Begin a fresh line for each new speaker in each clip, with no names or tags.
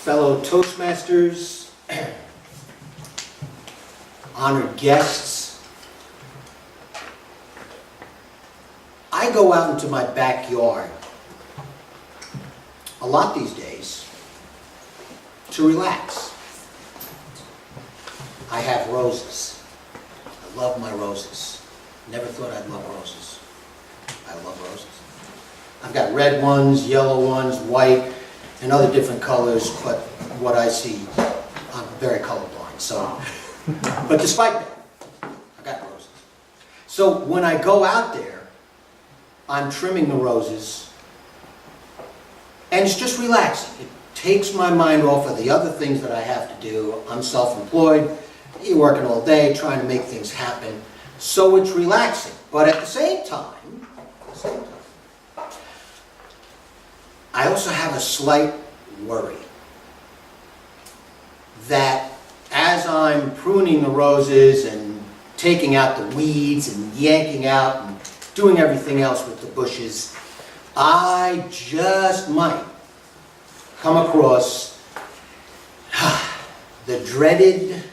fellow Toastmasters, honored guests. I go out into my backyard a lot these days to relax. I have roses. I love my roses. Never thought I'd love roses. I love roses. I've got red ones, yellow ones, white, and other different colors, but what I see, I'm very colorblind, so. But despite that, I got roses. So when I go out there, I'm trimming the roses, and it's just relaxing. It takes my mind off of the other things that I have to do. I'm self-employed, you're working all day, trying to make things happen, so it's relaxing. But at the same time, I also have a slight worry that as I'm pruning the roses and taking out the weeds and yanking out and doing everything else with the bushes, I just might come across the dreaded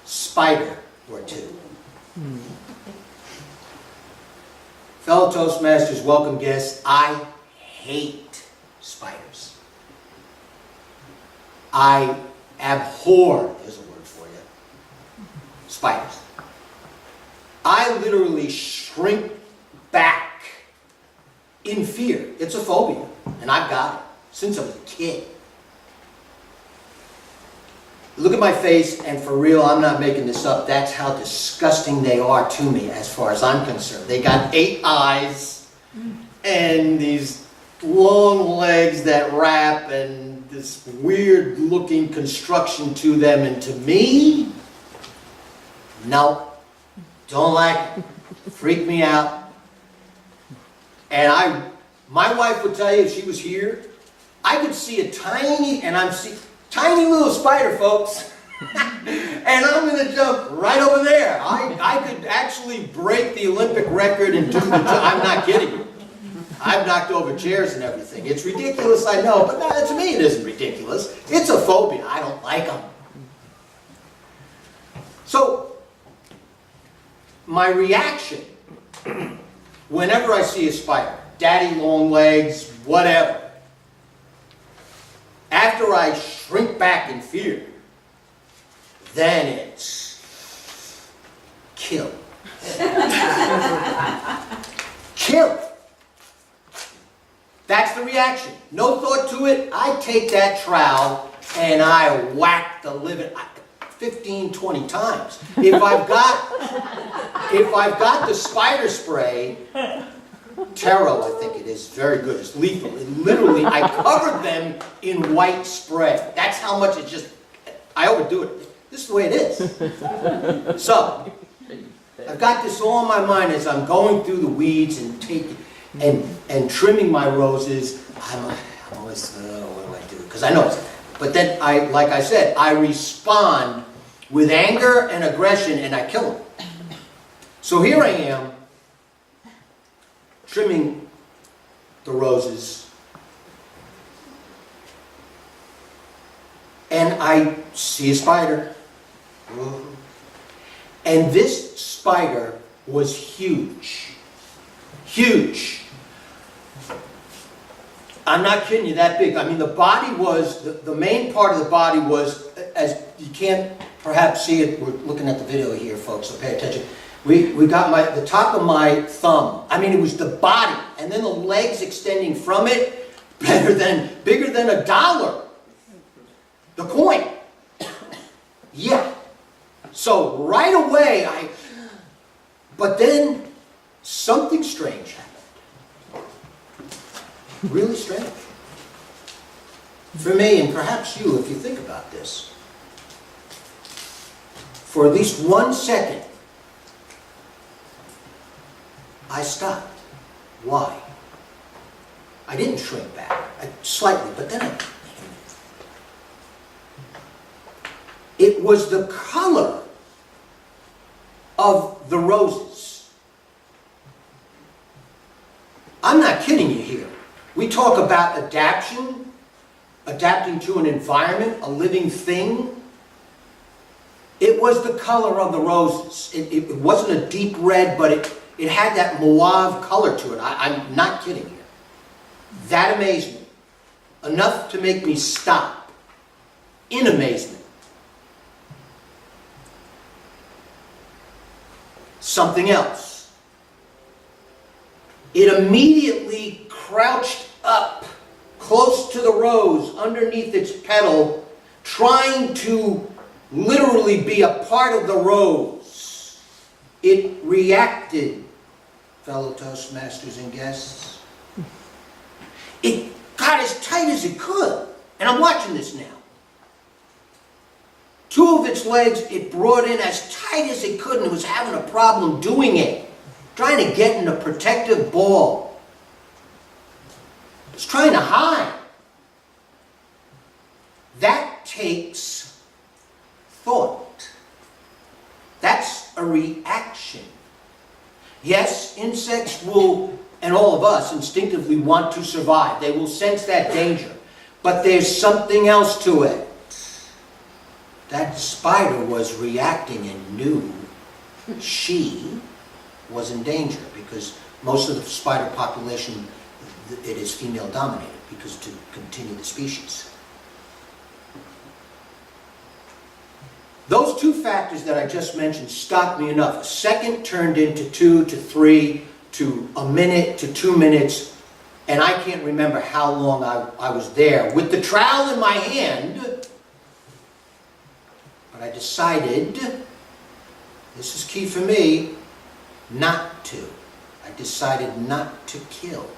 spider or two. Fellow Toastmasters, welcome guests, I hate spiders. I abhor, there's a word for you, spiders. I literally shrink back in fear. It's a phobia, and I've got it since I was a kid. Look at my face, and for real, I'm not making this up, that's how disgusting they are to me as far as I'm concerned. They got 8 eyes, and these long legs that wrap, and this weird looking construction to them, and to me, no, don't like it, freak me out. And my wife would tell you if she was here, I could see a tiny little spider, folks, and I'm going to jump right over there. I could actually break the Olympic record and do the jump. I'm not kidding you. I've knocked over chairs and everything. It's ridiculous, I know, but no, to me it isn't ridiculous. It's a phobia. I don't like them. So, my reaction whenever I see a spider, daddy long legs, whatever, after I shrink back in fear, then it's kill. Kill. That's the reaction. No thought to it. I take that trowel and I whack the living 15, 20 times. If I've got the spider spray, Taro, I think it is, very good. It's lethal. Literally, I covered them in white spray. That's how much it just, I overdo it. This is the way it is. So, I've got this all in my mind as I'm going through the weeds and trimming my roses. I'm always, what do I do? Because I know it's, but then like I said, I respond with anger and aggression and I kill them. So here I am, trimming the roses, and I see a spider. And this spider was huge. Huge. I'm not kidding you, that big. I mean, the body was, the main part of the body was, as you can't perhaps see it, we're looking at the video here, folks, so pay attention. We got the top of my thumb. I mean, it was the body, and then the legs extending from it, bigger than $1. The coin. Yeah. So right away, but then something strange happened. Really strange. For me, and perhaps you, if you think about this, for at least 1 second, I stopped. Why? I didn't shrink back. Slightly, but then it was the color of the roses. I'm not kidding you here. We talk about adaptation. adapting to an environment, a living thing. It was the color of the roses. It wasn't a deep red, but it had that mauve color to it. I'm not kidding here. That amazed me. Enough to make me stop in amazement. Something else. It immediately crouched up close to the rose underneath its petal, trying to literally be a part of the rose. It reacted, fellow Toastmasters and guests. It got as tight as it could. And I'm watching this now. Two of its legs it brought in as tight as it could, and it was having a problem doing it. Trying to get in a protective ball. It was trying to hide. That takes thought. That's a reaction. Yes, insects will, and all of us instinctively want to survive. They will sense that danger. But there's something else to it. That spider was reacting and knew she was in danger, because most of the spider population, it is female dominated, because to continue the species. Those two factors that I just mentioned stopped me enough. A second turned into 2 to 3 to a minute to 2 minutes, and I can't remember how long I was there with the trowel in my hand. But I decided, this is key for me, not to. I decided not to kill.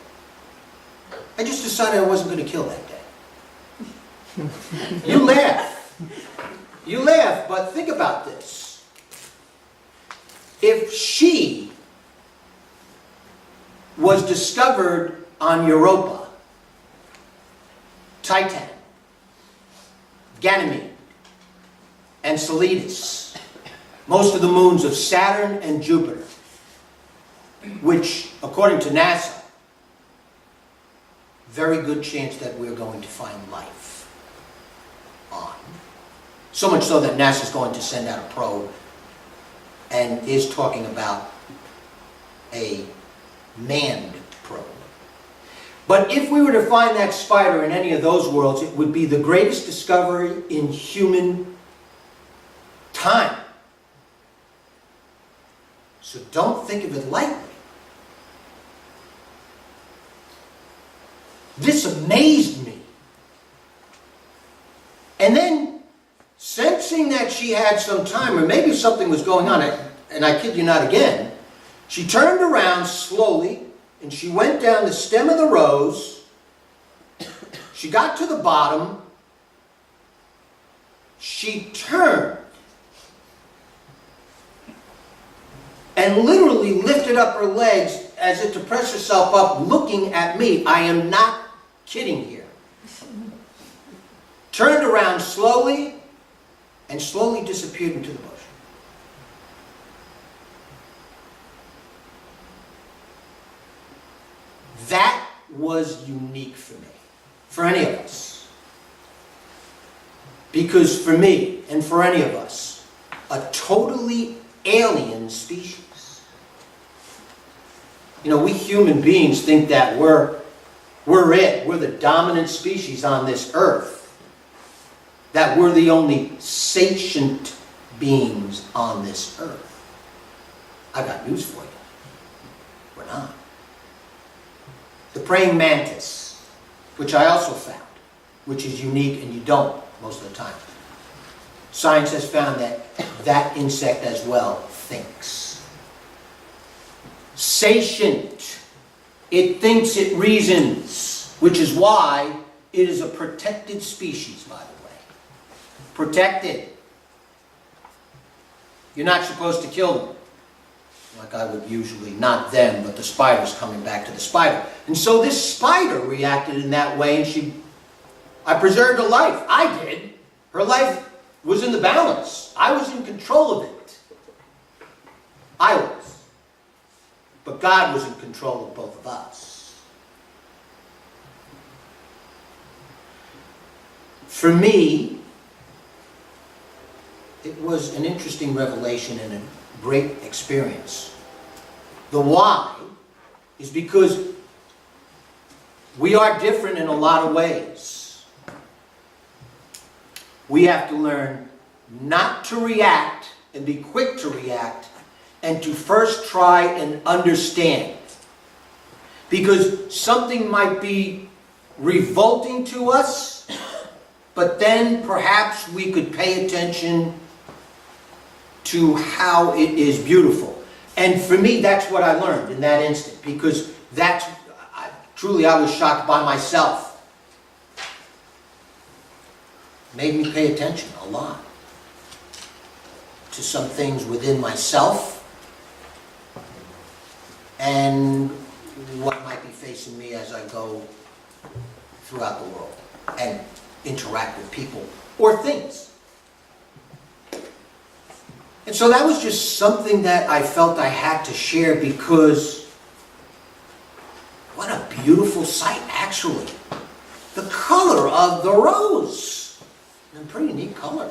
I just decided I wasn't going to kill that day. You laugh. You laugh, but think about this. If she was discovered on Europa, Titan, Ganymede, and Celadus, most of the moons of Saturn and Jupiter, which, according to NASA, very good chance that we're going to find life on. So much so that NASA is going to send out a probe and is talking about a manned probe. But if we were to find that spider in any of those worlds, it would be the greatest discovery in human time. So don't think of it lightly. This amazed me. And then, sensing that she had some time, or maybe something was going on, and I kid you not again, she turned around slowly, and she went down the stem of the rose. She got to the bottom. She turned and literally lifted up her legs as if to press herself up, looking at me. I am not kidding here. Turned around slowly and slowly disappeared into the bush. That was unique for me, for any of us. Because for me, and for any of us, a totally alien species. You know, we human beings think that we're the dominant species on this earth. That we're the only sentient beings on this earth. I've got news for you. We're not. The praying mantis, which I also found, which is unique and you don't most of the time. Science has found that that insect as well thinks. Sentient. It thinks, it reasons, which is why it is a protected species, by the way. Protected. You're not supposed to kill them. Like I would usually, not them, but the spiders coming back to the spider. And so this spider reacted in that way, and I preserved her life. I did. Her life was in the balance. I was in control of it. I was. But God was in control of both of us. for me, it was an interesting revelation and a great experience. The why is because we are different in a lot of ways. We have to learn not to react and be quick to react, and to first try and understand. Because something might be revolting to us, but then perhaps we could pay attention to how it is beautiful. And for me, that's what I learned in that instant, because truly I was shocked by myself. Made me pay attention a lot to some things within myself and what might be facing me as I go throughout the world and interact with people or things. And so that was just something that I felt I had to share, because what a beautiful sight, actually. The color of the rose. A pretty neat color.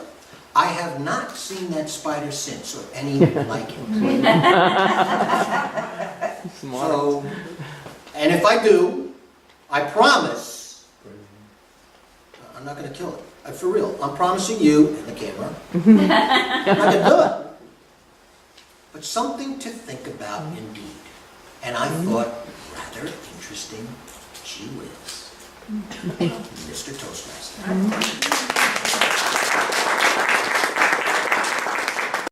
I have not seen that spider since, or any like it. So, and if I do, I promise, I'm not going to kill it. For real, I'm promising you, and the camera, I'm not going to do it. But something to think about indeed. And I thought, rather interesting, gee whiz. Mr. Toastmaster.